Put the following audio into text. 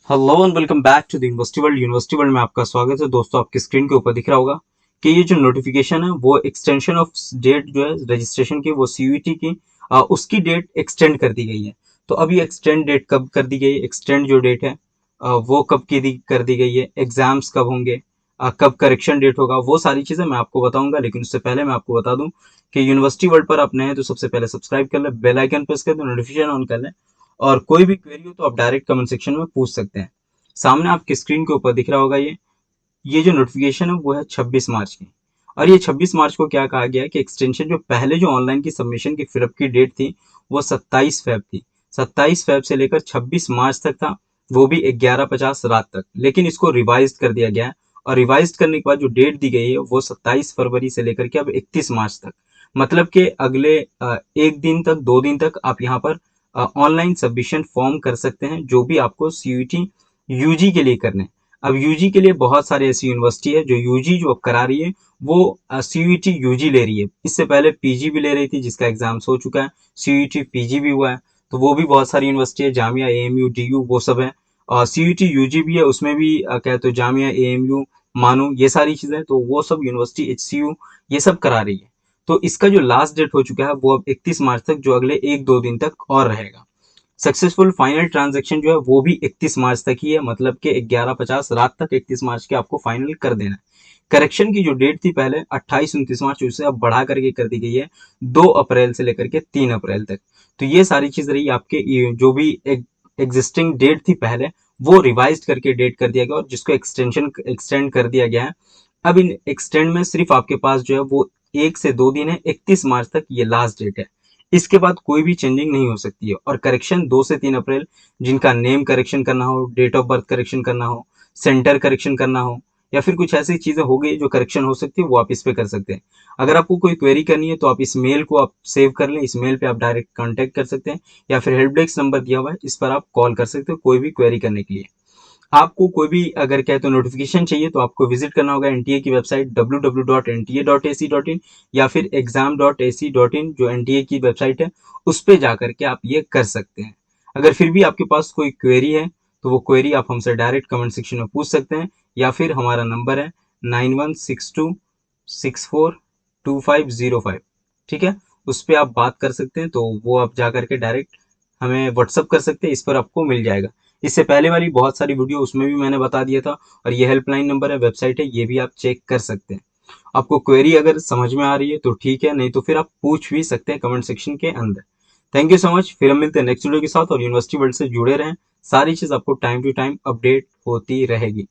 Hello and welcome back to the university world. University world में आपका स्वागत है। दोस्तों, आपकी स्क्रीन के ऊपर दिख रहा होगा कि ये जो नोटिफिकेशन है वो एक्सटेंशन ऑफ डेट जो है रजिस्ट्रेशन की, वो सीयूईटी की उसकी डेट एक्सटेंड कर दी गई है। तो अभी एक्सटेंड डेट कब कर दी गई है, एक्सटेंड जो डेट है वो कब कर दी गई है, एग्जाम्स कब होंगे, कब करेक्शन डेट होगा, वो सारी चीजें मैं आपको बताऊंगा। लेकिन उससे पहले मैं आपको बता दूं कि यूनिवर्सिटी वर्ल्ड पर आप नए हैं तो सबसे पहले सब्सक्राइब कर ले, बेल आइकन प्रेस कर दो, नोटिफिकेशन ऑन कर ले, और कोई भी क्वेरी हो तो आप डायरेक्ट कमेंट सेक्शन में पूछ सकते हैं। सामने आपकी स्क्रीन के ऊपर दिख रहा होगा ये जो नोटिफिकेशन है वो है 26 मार्च की। और ये 26 मार्च को क्या कहा गया है कि एक्सटेंशन जो पहले जो ऑनलाइन की सबमिशन की फिलअप की डेट थी वो 27 फेब थी। 27 फेब से लेकर 26 मार्च तक था, वो भी 11:50 रात तक। लेकिन इसको रिवाइज कर दिया गया है, और रिवाइज करने के बाद जो डेट दी गई है वो 27 फरवरी से लेकर के अब 31 मार्च तक। मतलब कि अगले एक दिन तक, 2 दिन तक आप यहाँ पर ऑनलाइन सबमिशन फॉर्म कर सकते हैं, जो भी आपको सीयूईटी यूजी के लिए करने। अब यूजी के लिए बहुत सारे ऐसी यूनिवर्सिटी है जो यूजी जो अब करा रही है वो सीयूईटी यूजी ले रही है। इससे पहले पीजी भी ले रही थी जिसका एग्जाम्स हो चुका है, सीयूईटी पीजी भी हुआ है। तो वो भी बहुत सारी यूनिवर्सिटी है, जामिया, एएमयू, डीयू, वो सब है। और सीयूईटी यूजी भी है, उसमें भी क्या तो जामिया, एएमयू, मानू, ये सारी चीजें, तो वो सब यूनिवर्सिटी, एचसीयू, ये सब करा रही है। तो इसका जो लास्ट डेट हो चुका है वो अब 31 मार्च तक, जो अगले 1-2 दिन तक और रहेगा। सक्सेसफुल फाइनल ट्रांजैक्शन जो है वो भी 31 मार्च तक ही है, मतलब कि 11:50 रात तक 31 मार्च के आपको फाइनल कर देना है। करेक्शन की जो डेट थी पहले 28-29 मार्च, उसे अब बढ़ा करके कर दी गई है 2 अप्रैल से लेकर के 3 अप्रैल तक। तो ये सारी चीज रही आपके जो भी एग्जिस्टिंग डेट थी पहले, वो रिवाइज करके डेट कर दिया गया और जिसको एक्सटेंड कर दिया गया है। अब इन एक्सटेंड में सिर्फ आपके पास जो है वो 1 से 2 दिन है, 31 मार्च तक ये लास्ट डेट है। इसके बाद कोई भी चेंजिंग नहीं हो सकती है। और करेक्शन 2 से 3 अप्रैल, जिनका नेम करेक्शन करना हो, डेट ऑफ बर्थ करेक्शन करना हो, सेंटर करेक्शन करना हो, या फिर कुछ ऐसी चीजें हो गई जो करेक्शन हो सकती है, वो आप इस पे कर सकते हैं। अगर आपको कोई क्वेरी करनी है तो आप इस मेल को आप सेव कर लें, इस मेल पे आप डायरेक्ट कांटेक्ट कर सकते हैं, या फिर हेल्प डेस्क नंबर दिया हुआ है, इस पर आप कॉल कर सकते हो कोई भी क्वेरी करने के लिए। आपको कोई भी अगर कहे तो नोटिफिकेशन चाहिए तो आपको विजिट करना होगा एनटीए की वेबसाइट www.nta.ac.in, या फिर exam.ac.in, जो एनटीए की वेबसाइट है, उस पे जाकर के आप ये कर सकते हैं। अगर फिर भी आपके पास कोई क्वेरी है तो वो क्वेरी आप हमसे डायरेक्ट कमेंट सेक्शन में पूछ सकते हैं, या फिर हमारा नंबर है 9162642505। ठीक है, उस पर आप बात कर सकते हैं, तो वो आप जा करके डायरेक्ट हमें व्हाट्सअप कर सकते हैं, इस पर आपको मिल जाएगा। इससे पहले वाली बहुत सारी वीडियो उसमें भी मैंने बता दिया था। और ये हेल्पलाइन नंबर है, वेबसाइट है, ये भी आप चेक कर सकते हैं। आपको क्वेरी अगर समझ में आ रही है तो ठीक है, नहीं तो फिर आप पूछ भी सकते हैं कमेंट सेक्शन के अंदर। Thank you so much. फिर हम मिलते हैं नेक्स्ट वीडियो के साथ, और यूनिवर्सिटी वर्ल्ड से जुड़े रहें, सारी चीज आपको टाइम टू टाइम अपडेट होती रहेगी।